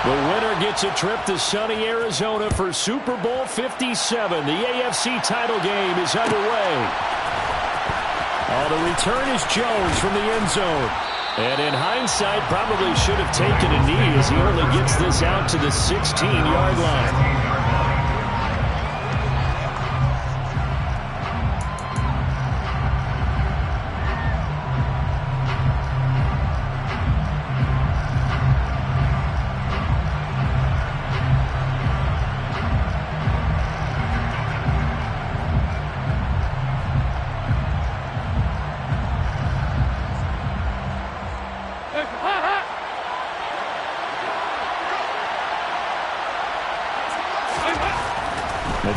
The winner gets a trip to sunny Arizona for Super Bowl 57. The AFC title game is underway. The return is Jones from the end zone. And in hindsight, probably should have taken a knee as he only gets this out to the 16-yard line.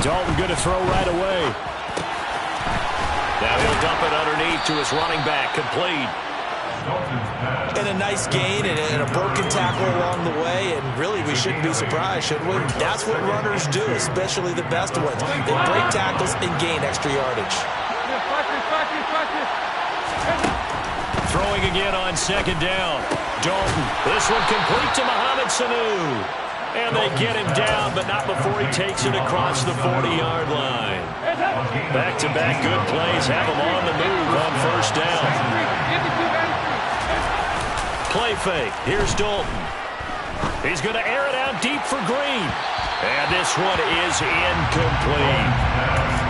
Dalton good to throw right away. Now he'll dump it underneath to his running back, complete. And a nice gain and a broken tackle along the way, and really we shouldn't be surprised, should we? That's what runners do, especially the best ones. They break tackles and gain extra yardage. Throwing again on second down. Dalton. This one complete to Mohamed Sanu. And they get him down, but not before he takes it across the 40-yard line. Back-to-back good plays have him on the move on first down. Play fake. Here's Dalton. He's going to air it out deep for Green. And this one is incomplete.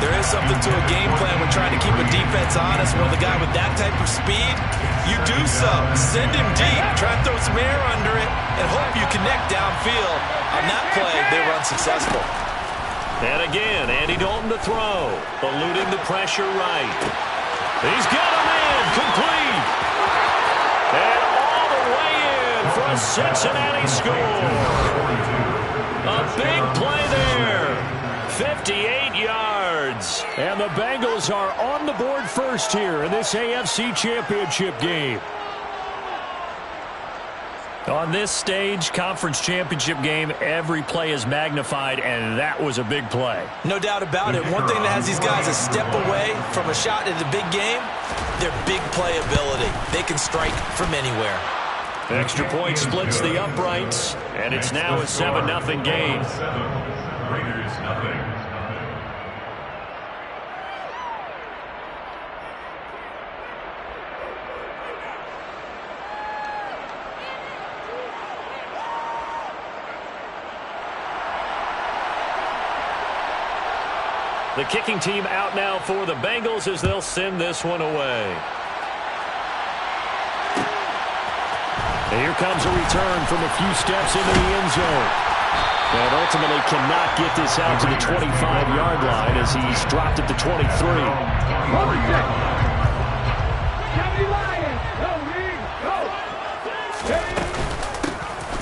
There is something to a game plan when trying to keep a defense honest. With a guy with that type of speed, you do so. Send him deep, try to throw some air under it, and hope you connect downfield. On that play, they were unsuccessful. And again, Andy Dalton to throw, eluding the pressure right. He's got him in, complete. And all the way in for a Cincinnati score. A big play there. 58 yards. And the Bengals are on the board first here in this AFC Championship game. On this stage, conference championship game, every play is magnified, and that was a big play. No doubt about it. One thing that has these guys a step away from a shot at the big game, their big play ability. They can strike from anywhere. Extra point splits the uprights, and it's now a 7-0 game. Raiders nothing. The kicking team out now for the Bengals as they'll send this one away. And here comes a return from a few steps into the end zone. And ultimately cannot get this out to the 25-yard line as he's dropped it to 23.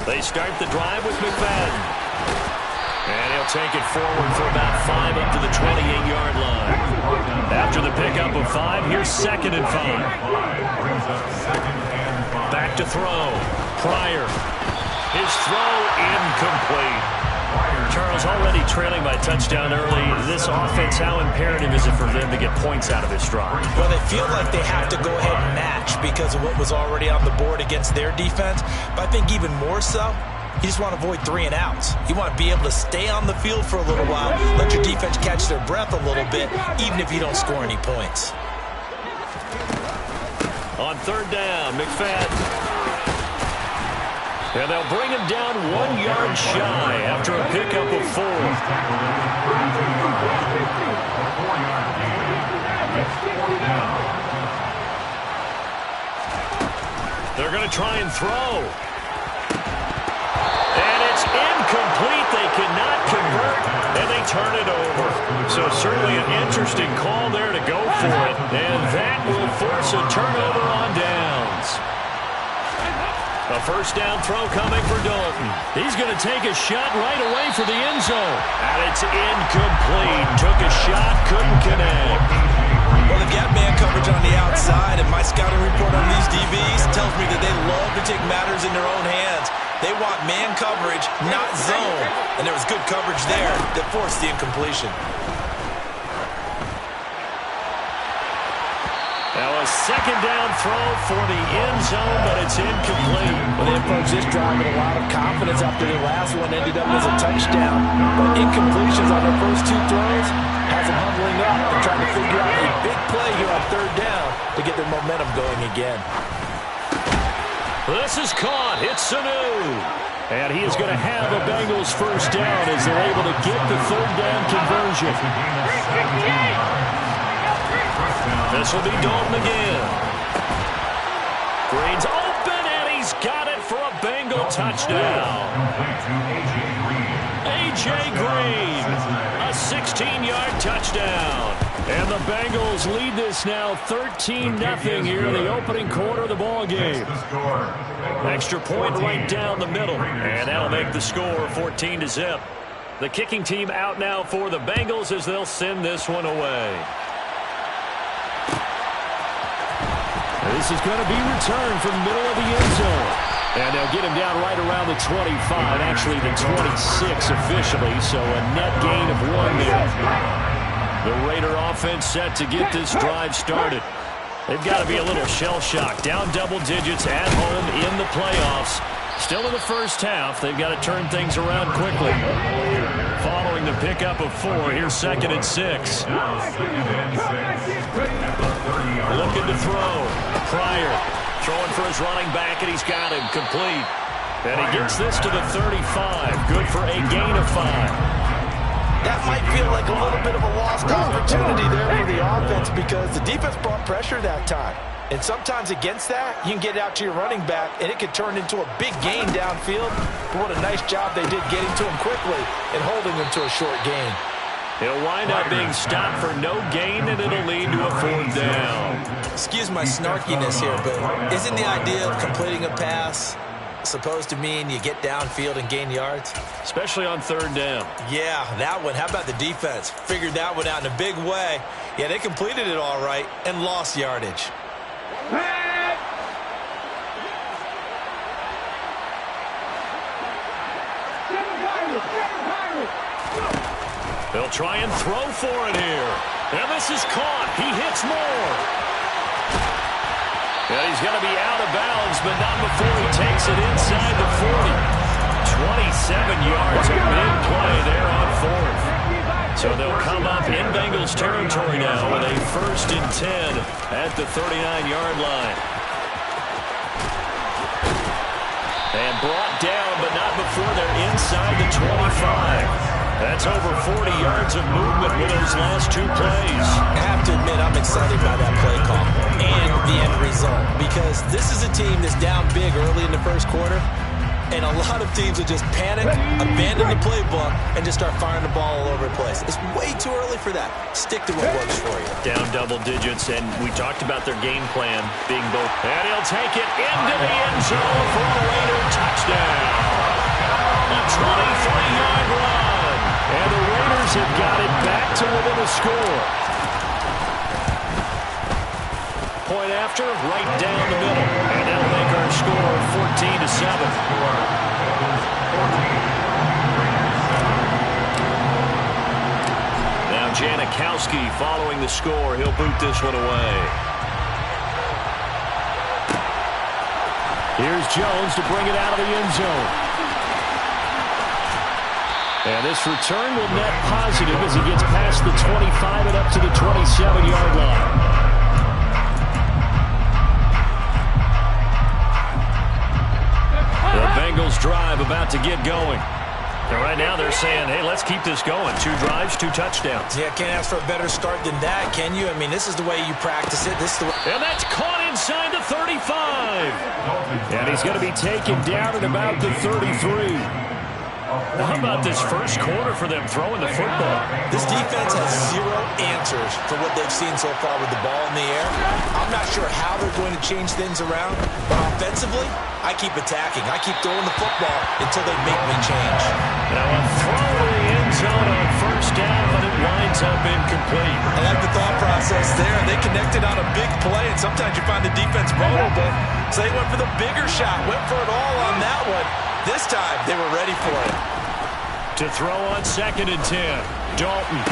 They start the drive with McFadden. And he'll take it forward for about 5 up to the 28-yard line. After the pickup of 5, here's 2nd and 5. Back to throw. Pryor. His throw incomplete. Charles, already trailing by touchdown early. This offense, how imperative is it for them to get points out of this drive? Well, they feel like they have to go ahead and match because of what was already on the board against their defense. But I think even more so, you just want to avoid 3 and outs. You want to be able to stay on the field for a little while, let your defense catch their breath a little bit, even if you don't score any points. On 3rd down, McFadden. And they'll bring him down 1 yard shy after a pickup of 4. They're going to try and throw. And it's incomplete. They cannot convert, and they turn it over. So certainly an interesting call there to go for it. And that will force a turnover on downs. A 1st down throw coming for Dalton. He's going to take a shot right away for the end zone. And it's incomplete. Took a shot, couldn't connect. Well, they've got man coverage on the outside, and my scouting report on these DBs tells me that they love to take matters in their own hands. They want man coverage, not zone. And there was good coverage there that forced the incompletion. Now a second down throw for the end zone, but it's incomplete. Well, they approached this drive with a lot of confidence after their last one ended up as a touchdown. But incompletions on their first two throws has them humbling up and trying to figure out a big play here on third down to get their momentum going again. This is caught. It's Sanu. And he is going to have a Bengals first down as they're able to get the third down conversion. This will be Dalton again. Green's open, and he's got it for a Bengal touchdown. A.J. Green, a 16-yard touchdown. And the Bengals lead this now 13-0 here in the opening quarter of the ball game. Extra point right down the middle, and that'll make the score 14-0. The kicking team out now for the Bengals as they'll send this one away. This is going to be returned from the middle of the end zone. And they'll get him down right around the 25, actually the 26 officially, so a net gain of 1 there. The Raider offense set to get this drive started. They've got to be a little shell-shocked. Down double digits at home in the playoffs. Still in the first half. They've got to turn things around quickly. Following the pickup of 4, here's 2nd and 6. Looking to throw. Pryor throwing for his running back, and he's got him complete. And he gets this to the 35. Good for a gain of 5. That might feel like a little bit of a lost opportunity there for the offense because the defense brought pressure that time. And sometimes against that, you can get out to your running back, and it could turn into a big gain downfield. But what a nice job they did getting to him quickly and holding him to a short gain. He'll wind up being stopped for no gain, and it'll lead to a 4th down. Excuse my snarkiness here, but isn't the idea of completing a pass supposed to mean you get downfield and gain yards? Especially on 3rd down. Yeah, that one. How about the defense? Figured that one out in a big way. Yeah, they completed it all right and lost yardage. They'll try and throw for it here. And this is caught. He hits more. And he's going to be out of bounds, but not before he takes it inside the 40. 27 yards of big play there on 4th. So they'll come up in Bengals territory now with a 1st and 10 at the 39-yard line. And brought down, but not before they're inside the 25. That's over 40 yards of movement with those last 2 plays. I have to admit, I'm excited by that play call and the end result because this is a team that's down big early in the first quarter, and a lot of teams will just panic, abandon the playbook, and just start firing the ball all over the place. It's way too early for that. Stick to what works for you. Down double digits, and we talked about their game plan being both. And he'll take it into the end zone for a Raider touchdown. A 23-yard run. And the Raiders have got it back to within a score. Point after, right down the middle. And that'll make our score 14-7. Now Janikowski following the score. He'll boot this one away. Here's Jones to bring it out of the end zone. And this return will net positive as he gets past the 25 and up to the 27-yard line. The Bengals drive about to get going. And right now they're saying, hey, let's keep this going. 2 drives, 2 touchdowns. Yeah, can't ask for a better start than that, can you? I mean, this is the way you practice it. This is the way. And that's caught inside the 35. And he's going to be taken down at about the 33. How about this first quarter for them throwing the football? This defense has 0 answers for what they've seen so far with the ball in the air. I'm not sure how they're going to change things around, but offensively, I keep attacking. I keep throwing the football until they make me change. Now a throw in the end zone on 1st down, but it winds up incomplete. I like the thought process there. They connected on a big play, and sometimes you find the defense vulnerable. So they went for the bigger shot, went for it all on that one. This time, they were ready for it. To throw on 2nd and 10, Dalton.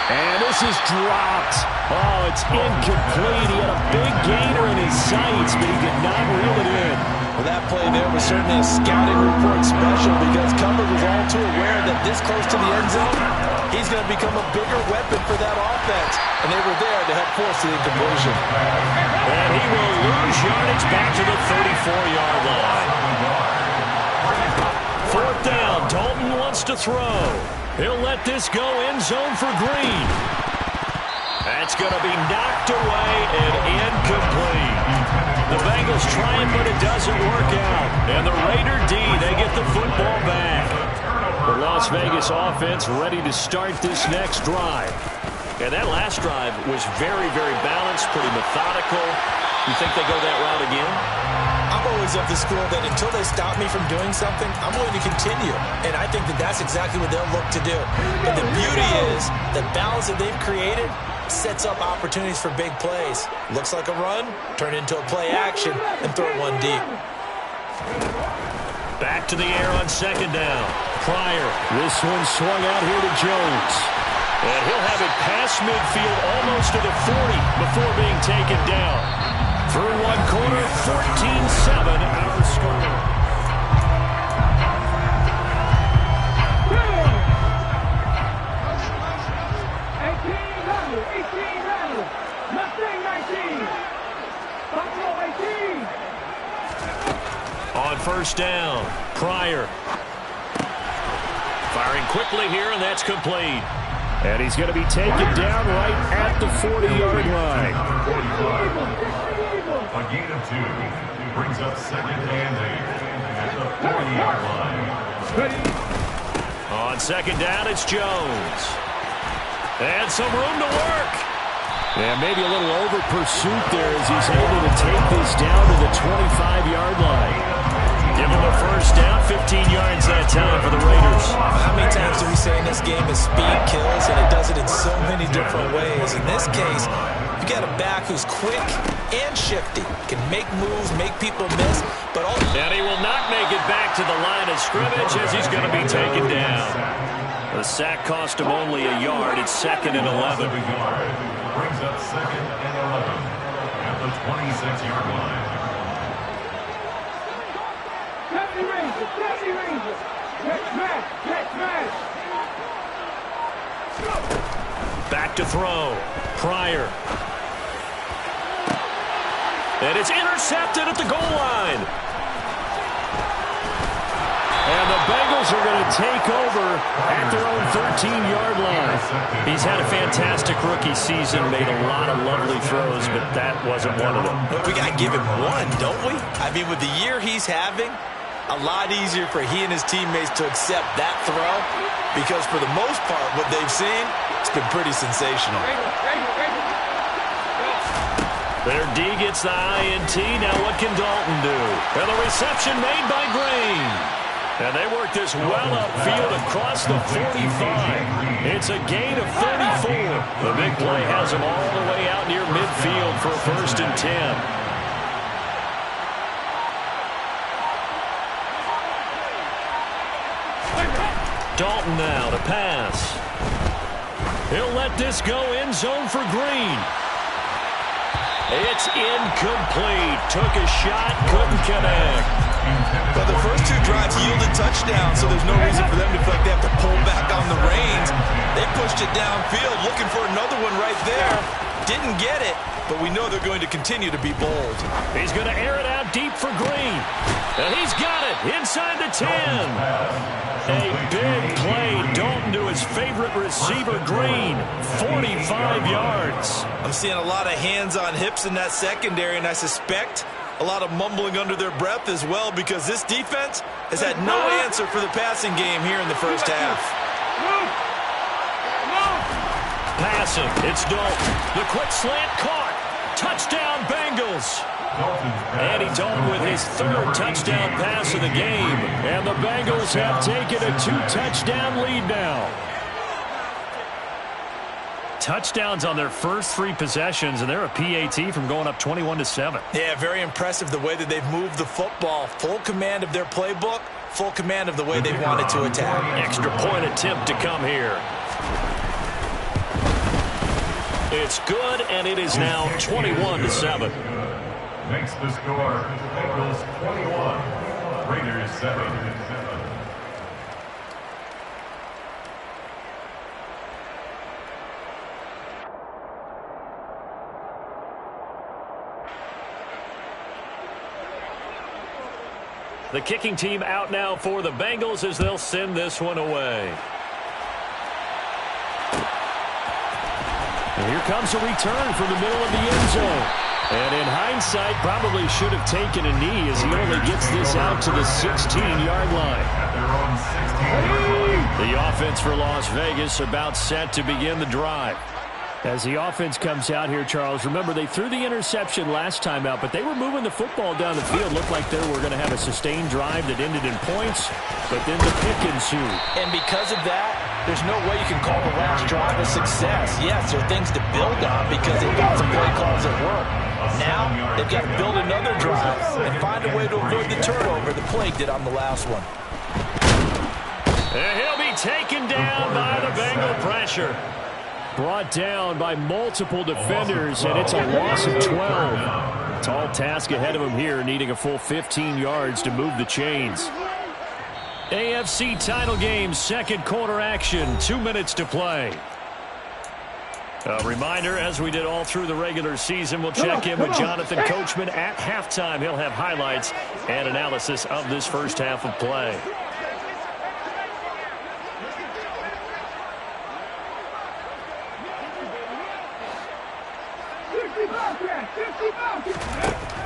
And this is dropped. Oh, it's incomplete. He had a big gainer in his sights, but he did not reel it in. Well, that play there was certainly a scouting report special because Cumber was all too aware that this close to the end zone, he's going to become a bigger weapon for that offense. And they were there to help force the incompletion. And he will lose yardage back to the 34-yard line. Fourth down. Dalton wants to throw. He'll let this go end zone for Green. That's going to be knocked away and incomplete. The Bengals try it, but it doesn't work out. And the Raider D, they get the football back. The Las Vegas offense ready to start this next drive. And that last drive was very, very balanced, pretty methodical. You think they go that route again? I'm always of the school that until they stop me from doing something, I'm willing to continue. And I think that that's exactly what they'll look to do. But the beauty is the balance that they've created sets up opportunities for big plays. Looks like a run, turn into a play action, and throw one deep. Back to the air on second down. Pryor. This one swung out here to Jones. And he'll have it past midfield almost to the 40 before being taken down. Through one quarter, 14-7 our score. On first down, Pryor. Firing quickly here, and that's complete. And he's going to be taken down right at the 40-yard line. A gain of 2 brings up second and 8 at the 40-yard line. On second down, it's Jones. And some room to work. And maybe a little over pursuit there as he's able to take this down to the 25-yard line. Give him a first down, 15 yards that time for the Raiders. How many times do we say in this game that speed kills, and it does it in so many different ways? In this case, you got a back who's quick and shifty, can make moves, make people miss, but all. And he will not make it back to the line of scrimmage as he's going to be taken down. The sack cost him only a yard. It's second and 11. Brings up second and 11 at the 26-yard line. Back to throw. Pryor. And it's intercepted at the goal line. And the Bengals are going to take over at their own 13-yard line. He's had a fantastic rookie season, made a lot of lovely throws, but that wasn't one of them. But we got to give him one, don't we? I mean, with the year he's having, a lot easier for he and his teammates to accept that throw because for the most part, what they've seen, it's been pretty sensational. Their D gets the INT. Now what can Dalton do? And the reception made by Green. And they work this well upfield across the 45. It's a gain of 34. The big play has them all the way out near midfield for a first and 10. Dalton now to pass. He'll let this go end zone for Green. It's incomplete. Took a shot, couldn't connect. But the first two drives yielded touchdowns, so there's no reason for them to feel like they have to pull back on the reins. They pushed it downfield, looking for another one right there. Didn't get it, but we know they're going to continue to be bold. He's going to air it out deep for Green. And he's got it inside the 10. A big play. Dalton to his favorite receiver, Green. 45 yards. I'm seeing a lot of hands on hips in that secondary, and I suspect a lot of mumbling under their breath as well because this defense has had no answer for the passing game here in the first half. Passing. It's Dalton. The quick slant caught. Touchdown, Bengals. Andy Dalton with his third touchdown pass of the game. And the Bengals have taken a 2-touchdown lead now. Touchdowns on their first 3 possessions, and they're a PAT from going up 21-7. Yeah, very impressive the way that they've moved the football. Full command of their playbook, full command of the way they wanted to attack. Extra point attempt to come here. It's good, and it is now 21-7. Makes the score Bengals 21, Raiders 7. The kicking team out now for the Bengals as they'll send this one away. And here comes a return from the middle of the end zone. And in hindsight, probably should have taken a knee as he only gets this out to the 16-yard line. The offense for Las Vegas about set to begin the drive. As the offense comes out here, Charles, remember they threw the interception last time out, but they were moving the football down the field. Looked like they were going to have a sustained drive that ended in points, but then the pick ensued. And because of that, there's no way you can call the last drive a success. Yes, there are things to build on because they've got some play calls at work. Now, they've got to build another drive and find a way to avoid the turnover the play did on the last one. And he'll be taken down by the Bengal pressure. Brought down by multiple defenders, and it's a loss of 12. Tall task ahead of him here, needing a full 15 yards to move the chains. AFC title game, second quarter action, 2 minutes to play. A reminder, as we did all through the regular season, we'll check in with Jonathan Coachman at halftime. He'll have highlights and analysis of this first half of play.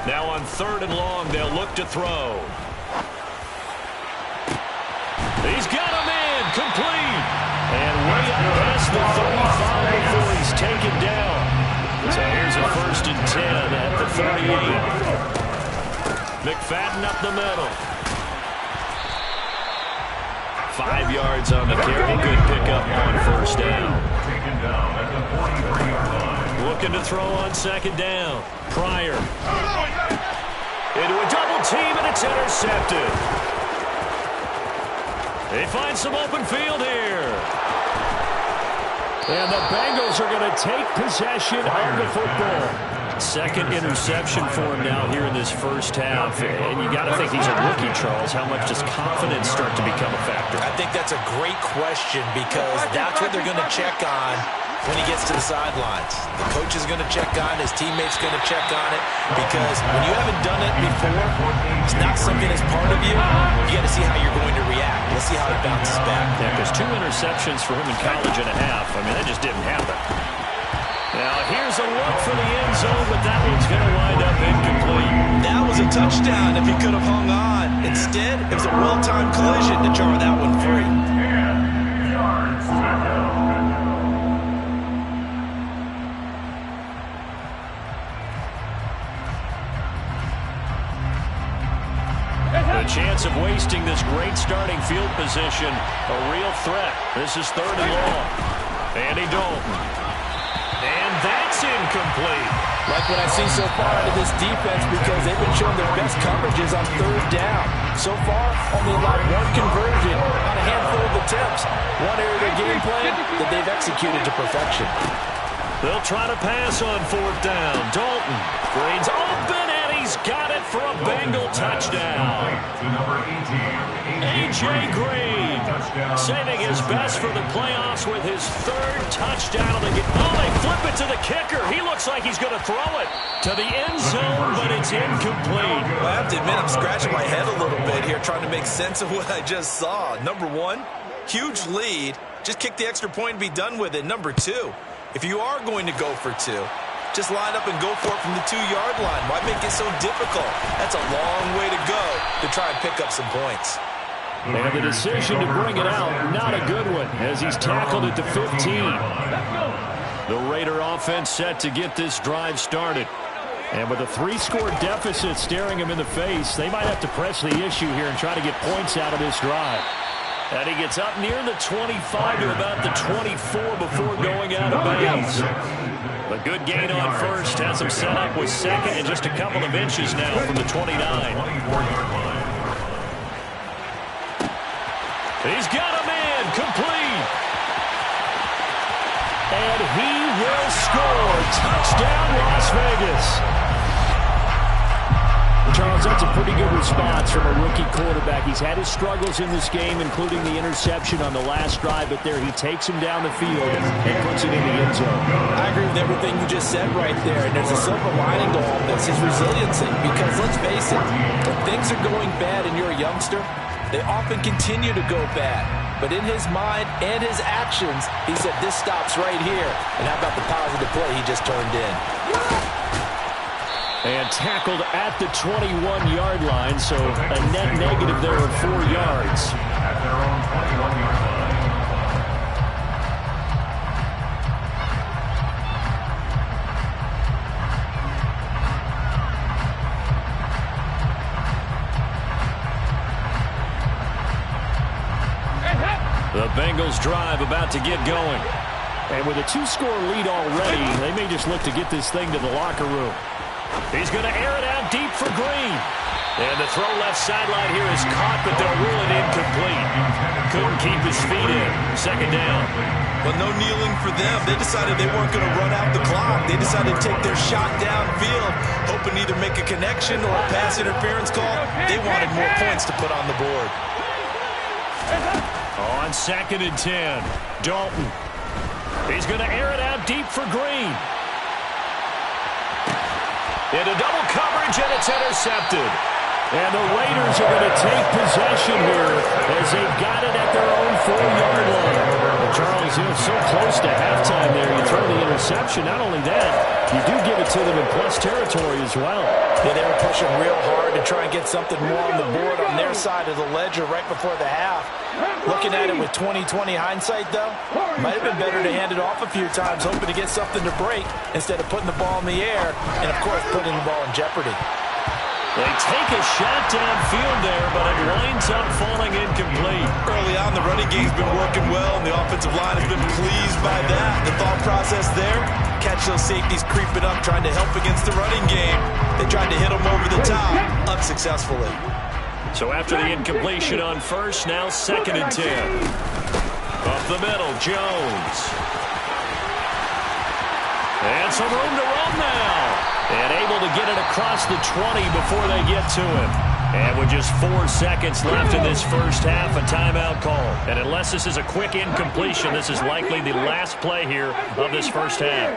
Now on 3rd and long, they'll look to throw. He's got him in, complete. And way up past the 35 before he's taken down. So here's a 1st and 10 at the 38. McFadden up the middle. 5 yards on the carry. Good pickup on 1st down. Taken down at the 43-yard line. Looking to throw on 2nd down. Pryor. Into a double team, and it's intercepted. They find some open field here. And the Bengals are going to take possession of the football. 2nd interception for him now here in this first half. And you got to think he's a rookie, Charles. How much does confidence start to become a factor? I think that's a great question because that's what they're going to check on when he gets to the sidelines. The coach is going to check on it. His teammate's going to check on it because when you haven't done it before, it's not something that's part of you. You got to see how you're going to react. Let's see how he bounces back. Yeah, because 2 interceptions for him in college and a half. I mean, that just didn't happen. Now, here's a look for the end zone, but that one's going to wind up incomplete. That was a touchdown if he could have hung on. Instead, it was a well-timed collision to jar that one free. The chance of wasting this great starting field position, a real threat. This is 3rd and long. Andy Dalton. And that's incomplete. Like what I've seen so far out of this defense because they've been showing their best coverages on 3rd down. So far, only allowed 1 conversion on a handful of attempts. One area of their game plan that they've executed to perfection. They'll try to pass on 4th down. Dalton screens open, and he's got it for a Bengal touchdown. A.J. Green saving his best for the playoffs with his 3rd touchdown of the game. Oh, they flip it to the kicker. He looks like he's going to throw it to the end zone, but it's incomplete. Well, I have to admit, I'm scratching my head a little bit here trying to make sense of what I just saw. Number 1, huge lead. Just kick the extra point and be done with it. Number 2, if you are going to go for 2, just line up and go for it from the 2-yard line. Why make it so difficult? That's a long way to go to try and pick up some points. And the decision to bring it out, not a good one, as he's tackled at the 15. The Raider offense set to get this drive started. And with a 3-score deficit staring him in the face, they might have to press the issue here and try to get points out of this drive. And he gets up near the 25 to about the 24 before going out of bounds. A good gain on 1st, has him set up with 2nd and just a couple of inches now from the 29. He's got him in, complete. And he will score. Touchdown, Las Vegas. Charles, that's a pretty good response from a rookie quarterback. He's had his struggles in this game, including the interception on the last drive, but there he takes him down the field and puts it in the end zone. I agree with everything you just said right there, and there's a silver lining to all this, his resiliency, because let's face it, when things are going bad and you're a youngster, they often continue to go bad. But in his mind and his actions, he said, this stops right here. And how about the positive play he just turned in? And tackled at the 21-yard line, so a net negative there of 4 yards. At their own 21-yard line. The Bengals drive about to get going. And with a 2-score lead already, they may just look to get this thing to the locker room. He's going to air it out deep for Green. And the throw left sideline here is caught, but they'll rule it incomplete. Couldn't keep his feet in. Second down. Well, no kneeling for them. They decided they weren't going to run out the clock. They decided to take their shot downfield, hoping to either make a connection or a pass interference call. They wanted more points to put on the board. On 2nd and 10, Dalton. He's going to air it out deep for Green. Into double coverage, and it's intercepted. And the Raiders are going to take possession here as they've got it at their own 4-yard line. Well, Charles, so close to halftime there. You throw the interception. Not only that, you do give it to them in plus territory as well. Yeah, they were pushing real hard to try and get something more on the board on their side of the ledger right before the half. Looking at it with 20/20 hindsight, though, might have been better to hand it off a few times, hoping to get something to break instead of putting the ball in the air and, of course, putting the ball in jeopardy. They take a shot downfield there, but it winds up falling incomplete. Early on, the running game's been working well, and the offensive line has been pleased by that. The thought process there, catch those safeties creeping up, trying to help against the running game. They tried to hit them over the top, unsuccessfully. So after the incompletion on first, now 2nd and 10. Up the middle, Jones. And some room to run now. And able to get it across the 20 before they get to him. And with just 4 seconds left in this first half, a timeout call. And unless this is a quick incompletion, this is likely the last play here of this first half.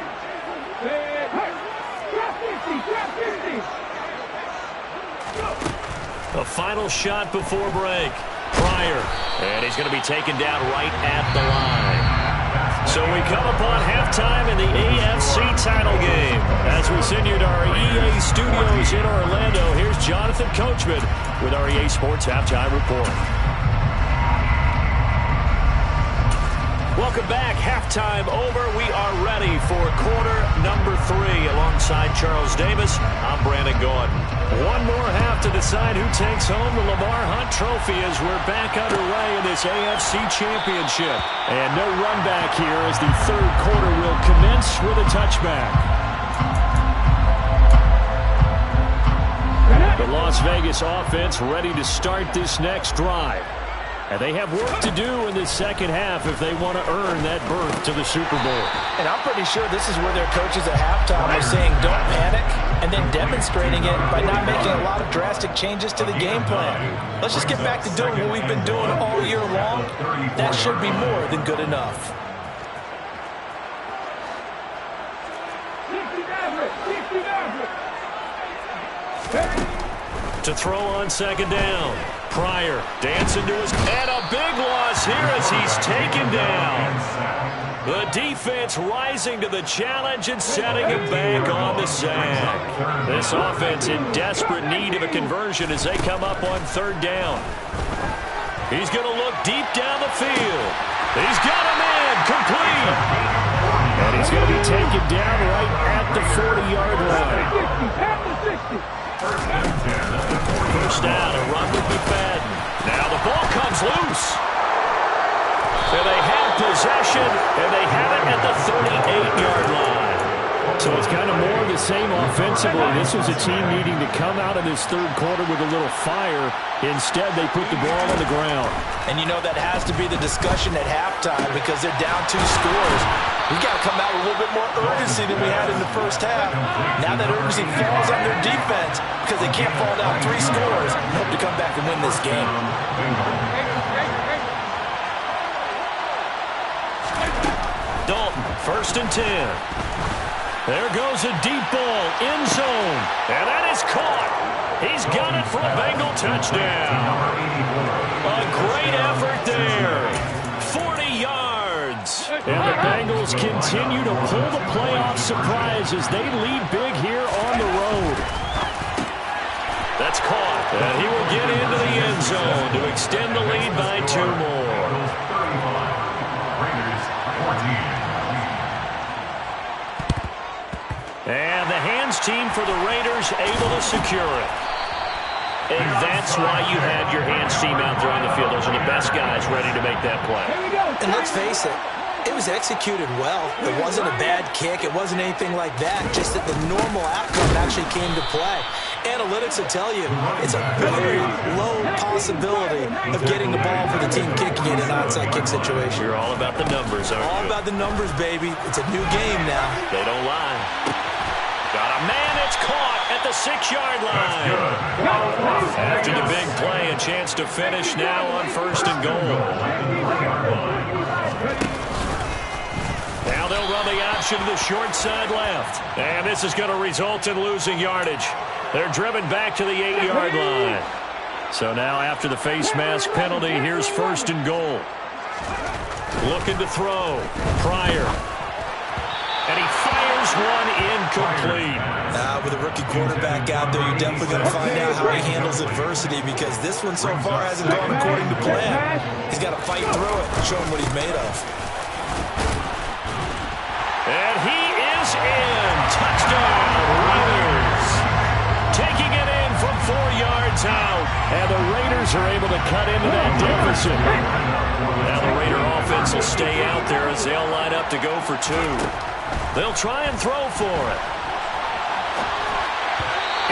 A final shot before break. Pryor. And he's going to be taken down right at the line. So we come upon halftime in the AFC title game. As we send you to our EA studios in Orlando, here's Jonathan Coachman with our EA Sports Halftime Report. Welcome back. Halftime over. We are ready for quarter number 3. Alongside Charles Davis, I'm Brandon Gordon. One more half to decide who takes home the Lamar Hunt Trophy as we're back underway in this AFC Championship. And no run back here as the third quarter will commence with a touchback. The Las Vegas offense ready to start this next drive. And they have work to do in this second half if they want to earn that berth to the Super Bowl. And I'm pretty sure this is where their coaches at halftime are saying don't panic, and then demonstrating it by not making a lot of drastic changes to the game plan. Let's just get back to doing what we've been doing all year long. That should be more than good enough. To throw on second down. Pryor dancing to his... And a big loss here as he's taken down. The defense rising to the challenge and setting him back on the sack. This offense in desperate need of a conversion as they come up on third down. He's going to look deep down the field. He's got a man complete. And he's going to be taken down right at the 40-yard line. First down, a run with McFadden. Now the ball comes loose. And they have possession, and they have it at the 38-yard line. So it's kind of more of the same offensively. This was a team needing to come out of this third quarter with a little fire. Instead, they put the ball on the ground. And you know that has to be the discussion at halftime because they're down 2 scores. We got to come out with a little bit more urgency than we had in the first half. Now that urgency falls on their defense because they can't fall down 3 scores and hope to come back and win this game. Dalton, 1st and 10. There goes a deep ball, end zone, and that is caught. He's got it for a Bengal touchdown. A great effort there. 40 yards. And the Bengals continue to pull the playoff surprise as they lead big here on the road. That's caught, and he will get into the end zone to extend the lead by 2 more. Raiders 14. And the hands team for the Raiders able to secure it. And that's why you have your hands team out there on the field. Those are the best guys ready to make that play. And let's face it, it was executed well. It wasn't a bad kick. It wasn't anything like that. Just that the normal outcome actually came to play. Analytics will tell you it's a very low possibility of getting the ball for the team kicking in an onside kick situation. You're all about the numbers, aren't you? All about the numbers, baby. It's a new game now. They don't lie. Got a man that's caught at the 6-yard line. After the big play, a chance to finish now on 1st and goal. Now they'll run the option to the short side left. And this is going to result in losing yardage. They're driven back to the 8-yard line. So now after the face mask penalty, here's 1st and goal. Looking to throw. Pryor. And he fires one incomplete. With a rookie quarterback out there, you're definitely going to find out how he handles adversity because this one so far hasn't gone according to plan. He's got to fight through it and show him what he's made of. And he is in. Touchdown, Raiders. Taking it in from 4 yards out. And the Raiders are able to cut into that deficit. Now the Raider offense will stay out there as they'll line up to go for 2. They'll try and throw for it.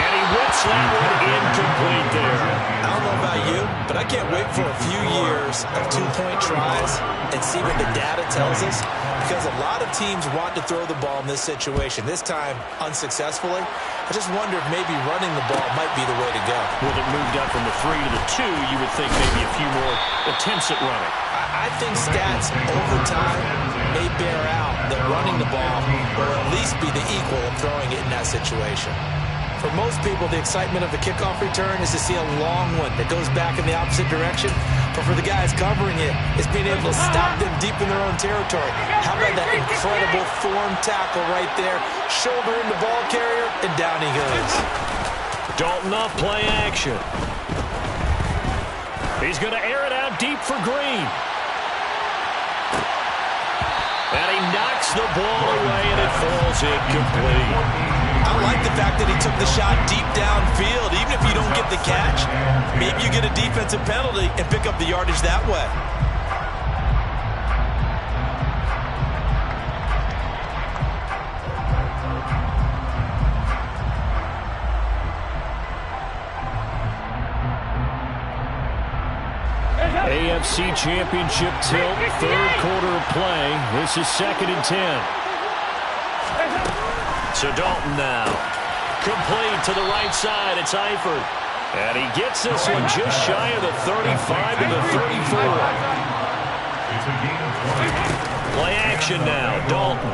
And he whips that one incomplete there. I don't know about you, but I can't wait for a few years of 2-point tries and see what the data tells us because a lot of teams want to throw the ball in this situation, this time unsuccessfully. I just wonder if maybe running the ball might be the way to go. With it moved up from the 3 to the 2, you would think maybe a few more attempts at running. I think stats over time may bear out that running the ball will at least be the equal of throwing it in that situation. For most people, the excitement of the kickoff return is to see a long one that goes back in the opposite direction. But for the guys covering it, it's being able to stop them deep in their own territory. How about that incredible form tackle right there? Shoulder in the ball carrier, and down he goes. Dalton off play action. He's going to air it out deep for Green. And he knocks the ball away, and it falls incomplete. I like the fact that he took the shot deep downfield. Even if you don't get the catch, maybe you get a defensive penalty and pick up the yardage that way. AFC Championship tilt, 3rd quarter of play. This is 2nd and 10. So Dalton now. Complete to the right side. It's Eifert. And he gets this one just shy of the 35 to the 34. Play action now. Dalton.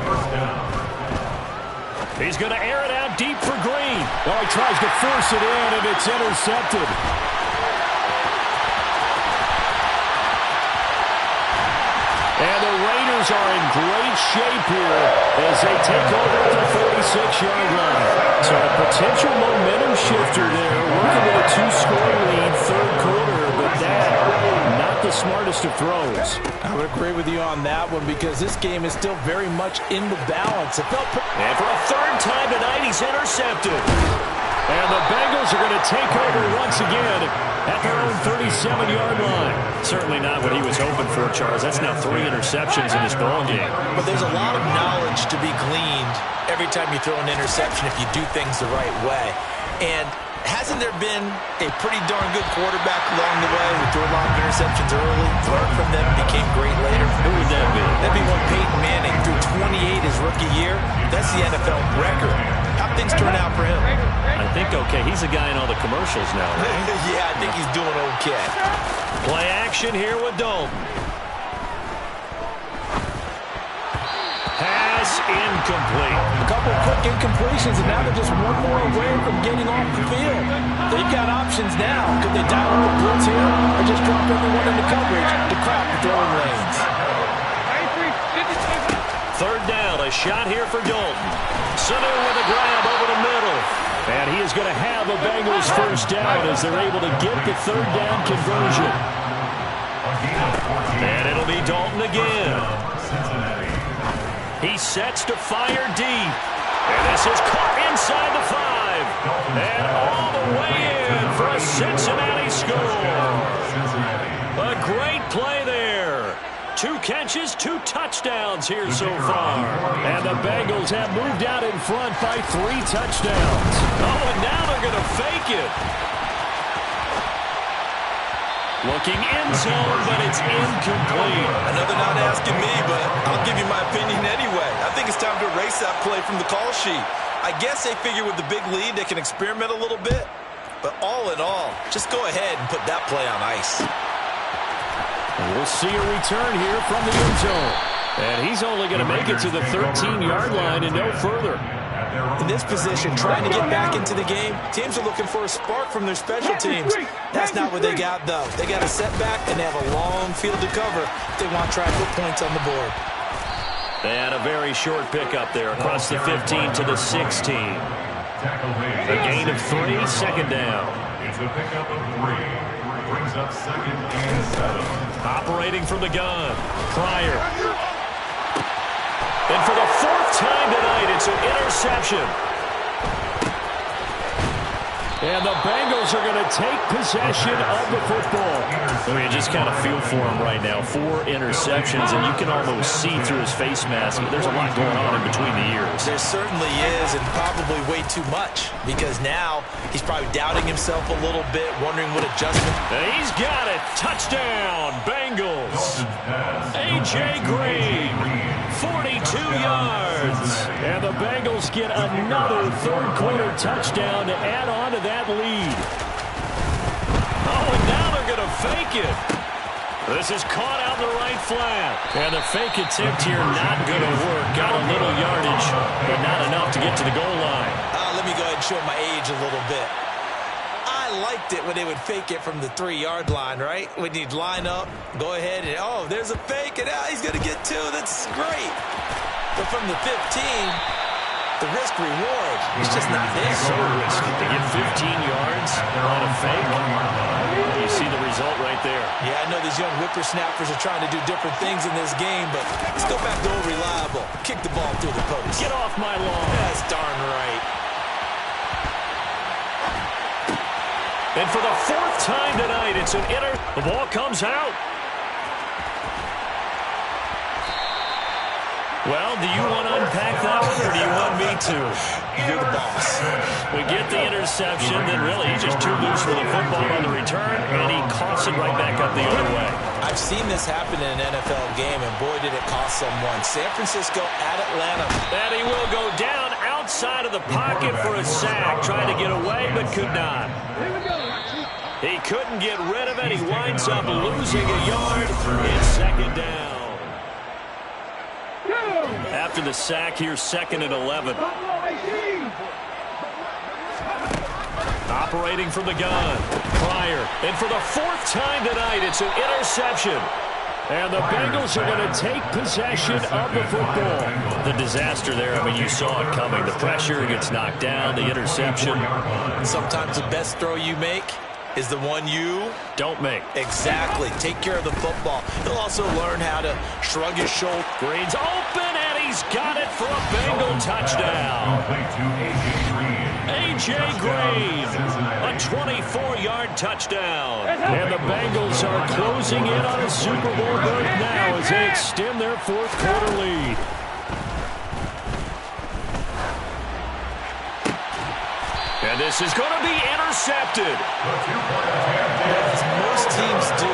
He's going to air it out deep for Green. Oh, he tries to force it in, and it's intercepted. And the Raiders are in great shape here as they take over at the 46-yard line. So a potential momentum shifter there, working with a 2-score lead, 3rd quarter, but that, not the smartest of throws. I would agree with you on that one because this game is still very much in the balance. And for a 3rd time tonight, he's intercepted. And the Bengals are going to take over once again at their own 37-yard line. Certainly not what he was hoping for, Charles. That's now 3 interceptions in this ballgame. But there's a lot of knowledge to be gleaned every time you throw an interception if you do things the right way. And hasn't there been a pretty darn good quarterback along the way who threw a lot of interceptions early, learned from them, became great later? Who would that be? That'd be one Peyton Manning. Threw 28 his rookie year. That's the NFL record. How things turn out for him? I think okay. He's a guy in all the commercials now, right? Yeah, I think he's doing okay. Play action here with Dalton. Pass incomplete. A couple of quick incompletions, and now they're just one more away from getting off the field. They've got options now. Could they dial up a blitz here or just drop everyone into coverage to crowd the throwing lanes? Third down, a shot here for Dalton. Sanu with a grab over the middle. And he is going to have a Bengals first down as they're able to get the third down conversion. And it'll be Dalton again. He sets to fire deep. And this is caught inside the 5. And all the way in for a Cincinnati score. A great play there. 2 catches, 2 touchdowns here so far. And the Bengals have moved out in front by 3 touchdowns. Oh, and now they're going to fake it. Looking end zone, but it's incomplete. Another not asking me, but I'll give you my opinion anyway. I think it's time to erase that play from the call sheet. I guess they figure with the big lead they can experiment a little bit. But all in all, just go ahead and put that play on ice. We'll see a return here from the end zone. And he's only going to make it to the 13-yard line and no further. In this position, trying to get back into the game, teams are looking for a spark from their special teams. That's not what they got, though. They got a setback, and they have a long field to cover if they want to try to put points on the board. They had a very short pickup there across the 15 to the 16. A gain of 3, second down. It's a pickup of 3. Brings up second and 7. Operating from the gun. Pryor. And for the 4th time tonight, it's an interception. And the Bengals are going to take possession of the football. I mean, you just kind of feel for him right now. 4 interceptions, and you can almost see through his face mask. There's a lot going on in between the ears. There certainly is, and probably way too much, because now he's probably doubting himself a little bit, wondering what adjustment. And he's got it. Touchdown, Bengals. A.J. Green, 42 yards. And the Bengals get another third-quarter touchdown to add on to that lead. Oh, and now they're going to fake it. This is caught out in the right flat. And the fake attempt here not going to work. Got a little yardage, but not enough to get to the goal line. Let me go ahead and show my age a little bit. I liked it when they would fake it from the 3-yard line, right? When you'd line up, go ahead and, oh, there's a fake, and he's going to get 2. That's great. But from the 15, the risk-reward is just not there. So risky. To get 15 yards on a fake. You see the result right there. Yeah, I know these young whippersnappers are trying to do different things in this game, but let's go back to old reliable. Kick the ball through the post. Get off my lawn. That's darn right. And for the 4th time tonight, it's an The ball comes out. Well, do you want to unpack that one, or do you want me to? You're the boss. We get the interception, then really he's just too loose for the football on the return, and he coughs it right back up the other way. I've seen this happen in an NFL game, and boy, did it cost someone. San Francisco at Atlanta. And he will go down outside of the pocket for a sack, trying to get away, but could not. He couldn't get rid of it. He winds up losing a yard. It's second down. After the sack here, 2nd and 11. Operating from the gun. Pryor. And for the 4th time tonight, it's an interception. And the Bengals are going to take possession of the football. The disaster there, I mean, you saw it coming. The pressure gets knocked down, the interception. Sometimes the best throw you make is the one you don't make. Exactly. Take care of the football. He'll also learn how to shrug his shoulder. Green's open, and he's got it for a Bengal touchdown. A.J. Green, a 24-yard touchdown. And the Bengals are closing in on a Super Bowl berth now as they extend their 4th-quarter lead. And This is going to be intercepted. As most teams do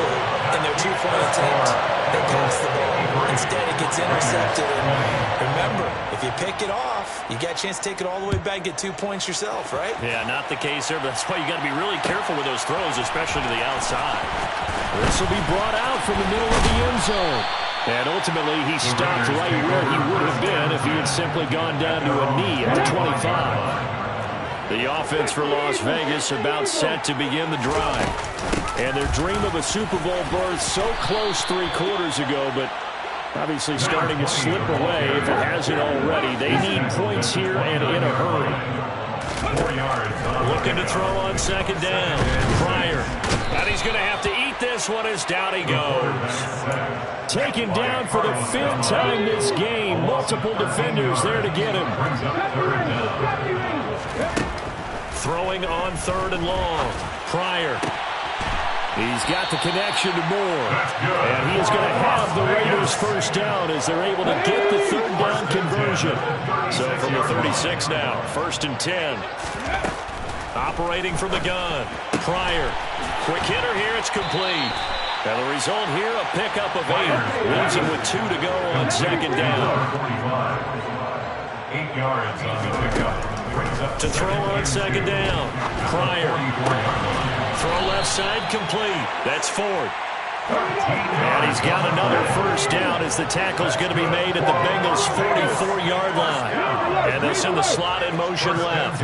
in their two-point attempt, they pass the ball. Instead, it gets intercepted. And remember, if you pick it off, you got a chance to take it all the way back and get 2 points yourself, right? Yeah, not the case there, but that's why you got to be really careful with those throws, especially to the outside. This will be brought out from the middle of the end zone. And ultimately, he stopped right where he would have been if he had simply gone down to a knee at the 25. The offense for Las Vegas about set to begin the drive. And their dream of a Super Bowl berth so close 3 quarters ago, but obviously starting to slip away if it hasn't already. They need points here and in a hurry. 4 yards. Looking to throw on second down. Pryor. And he's going to have to eat this one as down he goes. Taken down for the 5th time this game. Multiple defenders there to get him. Throwing on 3rd and long. Pryor. He's got the connection to Moore. And he is going to have the Raiders first down as they're able to get the 3rd down conversion. So from the 36 now, 1st and 10. Operating from the gun. Pryor. Quick hitter here. It's complete. And the result here, a pickup of 8. Leaves him with 2 to go on second down. 8 yards on the pickup. To throw on second down. Pryor. Throw left side complete. That's Ford. And he's got another first down as the tackle's going to be made at the Bengals' 44-yard line. And they'll send the slot in motion left.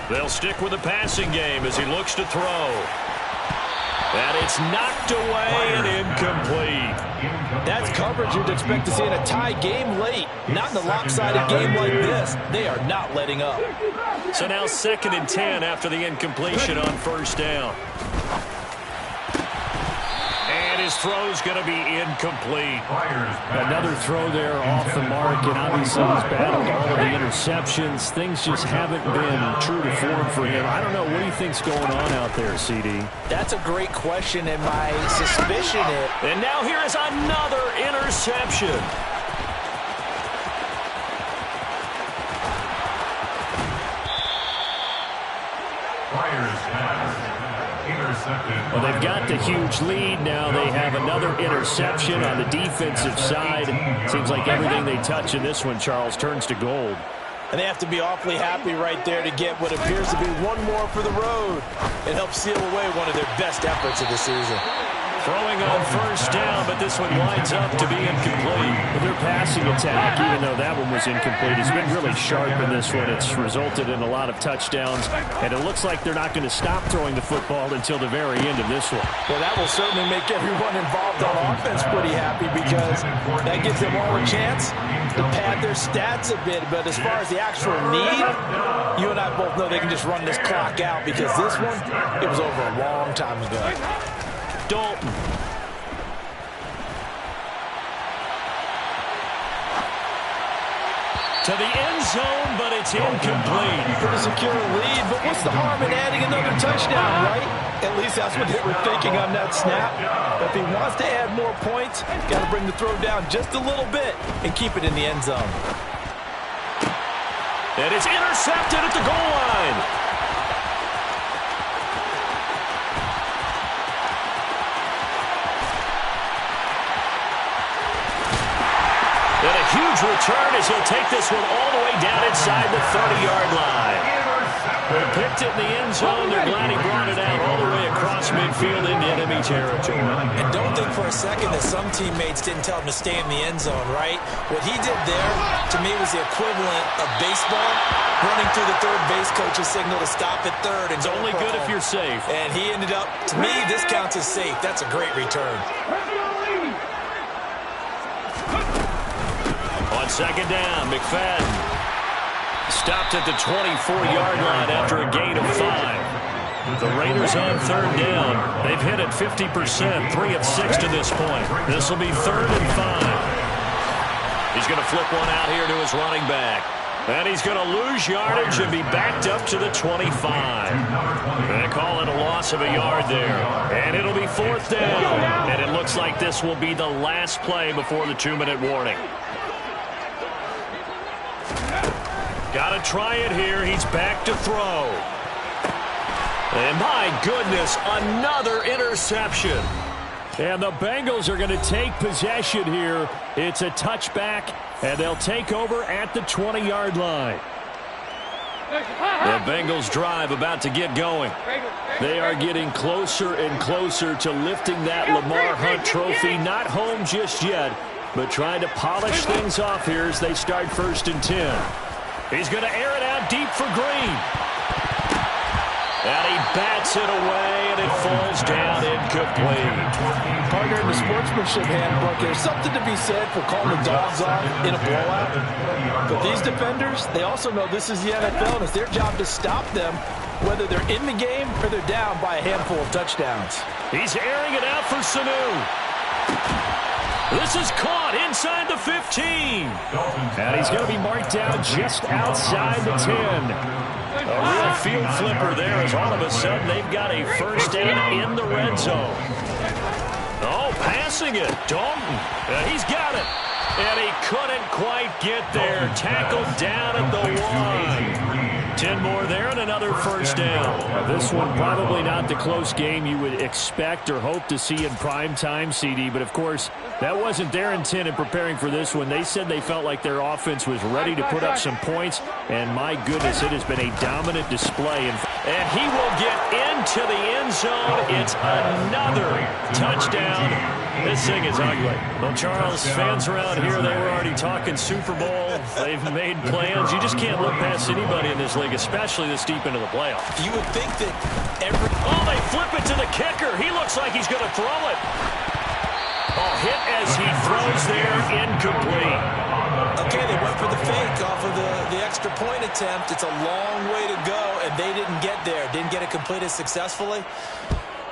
They'll stick with the passing game as he looks to throw. And it's knocked away and incomplete. That's coverage you'd expect to see in a tie game late. Not in a lopsided game like this. They are not letting up. So now 2nd and 10 after the incompletion on first down. And his throw's going to be incomplete. Another throw there off the mark, and obviously he's battled all of the interceptions. Things just haven't been true to form for him. I don't know. What do you think's going on out there, CD? That's a great question, and my suspicion is... And now here is another interception. Well, they've got the huge lead now. They have another interception on the defensive side. Seems like everything they touch in this one, Charles, turns to gold. And they have to be awfully happy right there to get what appears to be one more for the road. It helps seal away one of their best efforts of the season. Throwing on first down, but this one winds up to be incomplete. But their passing attack, even though that one was incomplete, has been really sharp in this one. It's resulted in a lot of touchdowns, and it looks like they're not going to stop throwing the football until the very end of this one. Well, that will certainly make everyone involved on offense pretty happy because that gives them all a chance to pad their stats a bit. But as far as the actual need, you and I both know they can just run this clock out because this one, it was over a long time ago. Dalton. To the end zone, but it's incomplete. Pretty secure lead, but what's the harm in adding another touchdown, right? At least that's what they were thinking on that snap. But if he wants to add more points, got to bring the throw down just a little bit and keep it in the end zone. And it's intercepted at the goal line. And a huge return as he'll take this one all the way down inside the 30-yard line. They picked it in the end zone. They're glad he brought it out all the way across midfield into enemy territory. And don't think for a second that some teammates didn't tell him to stay in the end zone, right? What he did there, to me, was the equivalent of baseball running through the third base coach's signal to stop at third. And it's only good if you're safe. And he ended up, to me, this counts as safe. That's a great return. On second down, McFadden stopped at the 24-yard line after a gain of 5. The Raiders on third down. They've hit it 50%, 3 of 6 to this point. This will be 3rd and 5. He's going to flip one out here to his running back. And he's going to lose yardage and be backed up to the 25. They call it a loss of a yard there. And it'll be 4th down. And it looks like this will be the last play before the 2-minute warning. Got to try it here. He's back to throw. And my goodness, another interception. And the Bengals are going to take possession here. It's a touchback, and they'll take over at the 20-yard line. The Bengals drive about to get going. They are getting closer and closer to lifting that Lamar Hunt trophy. Not home just yet, but trying to polish things off here as they start 1st and 10. He's going to air it out deep for Green. And he bats it away, and it falls down incomplete. Partner, in the sportsmanship handbook, there's something to be said for calling the dogs off in a blowout. But these defenders, they also know this is the NFL, and it's their job to stop them, whether they're in the game or they're down by a handful of touchdowns. He's airing it out for Sanu. This is caught inside the 15. And he's going to be marked down just outside the 10. A real field flipper there as all of a sudden they've got a first down in the red zone. Oh, passing it. Dalton. He's got it. And he couldn't quite get there. Tackled down at the 1. 10 more there and another first down. This one probably not the close game you would expect or hope to see in prime time, CD. But, of course, that wasn't their intent in preparing for this one. They said they felt like their offense was ready to put up some points. And, my goodness, it has been a dominant display. And he will get into the end zone. It's another touchdown. This thing is ugly. Well, Charles, fans around here, they were already talking Super Bowl. They've made plans. You just can't look past anybody in this league, especially this deep into the playoffs. You would think that Oh, they flip it to the kicker. He looks like he's going to throw it. Oh, hit as he throws there, incomplete. Okay, they went for the fake off of the extra point attempt. It's a long way to go, and they didn't get there. Didn't get it completed successfully.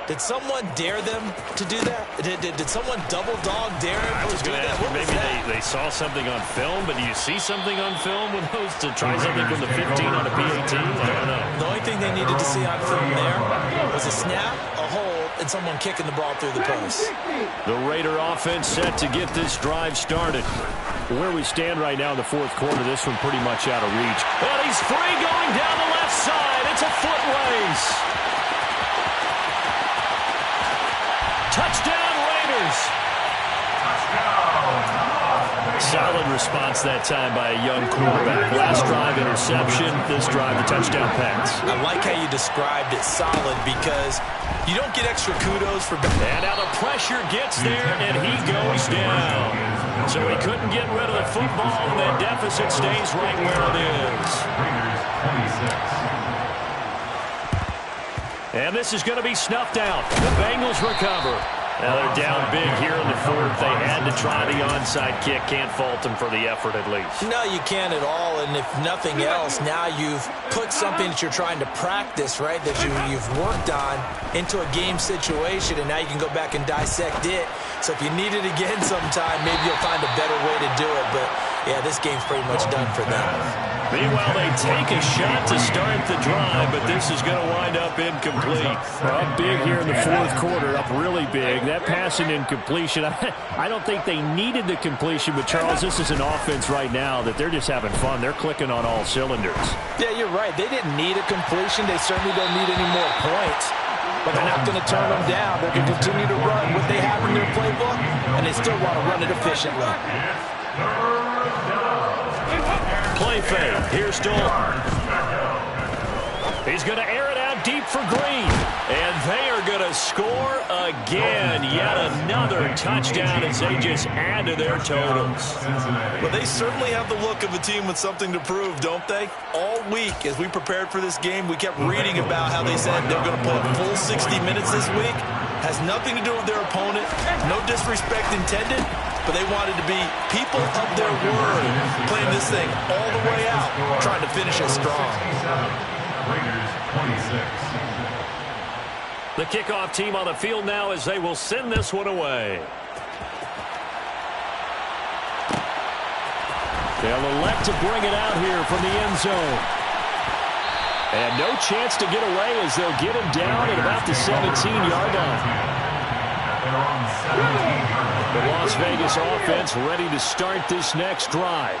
Did someone dare them to do that? Did someone double dog dare him to do that? Maybe they saw something on film, but do you see something on film with those to try something from the 15 on a PAT? I don't know. The only thing they needed to see on film there was a snap, a hold, and someone kicking the ball through the post. The Raider offense set to get this drive started. Where we stand right now in the 4th quarter, this one pretty much out of reach. And he's free going down the left side. It's a foot race. Touchdown, Raiders. Solid response that time by a young quarterback. Last drive, interception. This drive, the touchdown pass. I like how you described it solid because you don't get extra kudos for... And now the pressure gets there, and he goes down. So he couldn't get rid of the football, and that deficit stays right where it is. And this is going to be snuffed out. The Bengals recover. Now they're down big here in the 4th. They had to try the onside kick. Can't fault them for the effort at least. No, you can't at all. And if nothing else, now you've put something that you're trying to practice, right, that you've worked on into a game situation, and now you can go back and dissect it. So if you need it again sometime, maybe you'll find a better way to do it. But, yeah, this game's pretty much done for them. Meanwhile, they take a shot to start the drive, but this is going to wind up incomplete. Up big here in the 4th quarter, up really big. That pass and incompletion, I don't think they needed the completion, but, Charles, this is an offense right now that they're just having fun. They're clicking on all cylinders. Yeah, you're right. They didn't need a completion. They certainly don't need any more points. But they're not going to turn them down. They're going to continue to run what they have in their playbook, and they still want to run it efficiently. Play fake. Here's Dalton. He's going to air it out deep for Green. And they are going to score again. Yet another touchdown as they just add to their totals. Well, they certainly have the look of a team with something to prove, don't they? All week, as we prepared for this game, we kept reading about how they said they're going to play a full 60 minutes this week. Has nothing to do with their opponent. No disrespect intended. But they wanted to be people of their word, playing this thing all the way out, trying to finish it strong. Raiders 26. The kickoff team on the field now as they will send this one away. They'll elect to bring it out here from the end zone. And no chance to get away as they'll get him down at about the 17-yard line. The Las Vegas offense ready to start this next drive.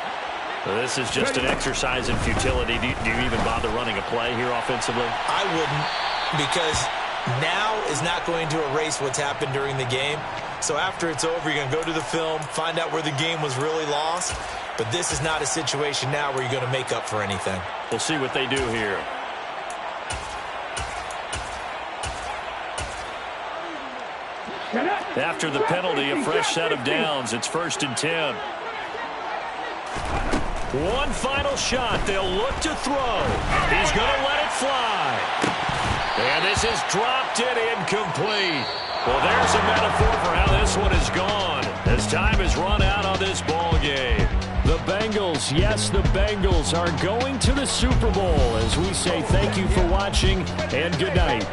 This is just an exercise in futility. Do you even bother running a play here offensively? I wouldn't, because now is not going to erase what's happened during the game. So after it's over, you're going to go to the film, find out where the game was really lost. But this is not a situation now where you're going to make up for anything. We'll see what they do here. After the penalty, a fresh set of downs. It's 1st and 10. One final shot. They'll look to throw. He's going to let it fly. And this is dropped it incomplete. Well, there's a metaphor for how this one is gone as time is run out on this ball game. The Bengals, yes, the Bengals are going to the Super Bowl as we say thank you for watching and good night.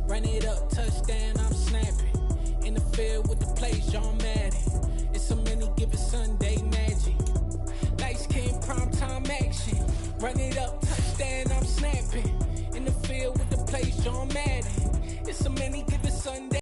Run it up, touchdown, I'm snapping. In the field with the plays, John Madden. It's so many given Sunday magic. Lights came prime time action. Run it up, touchdown, I'm snapping. In the field with the plays, John Madden. It's so many given Sunday.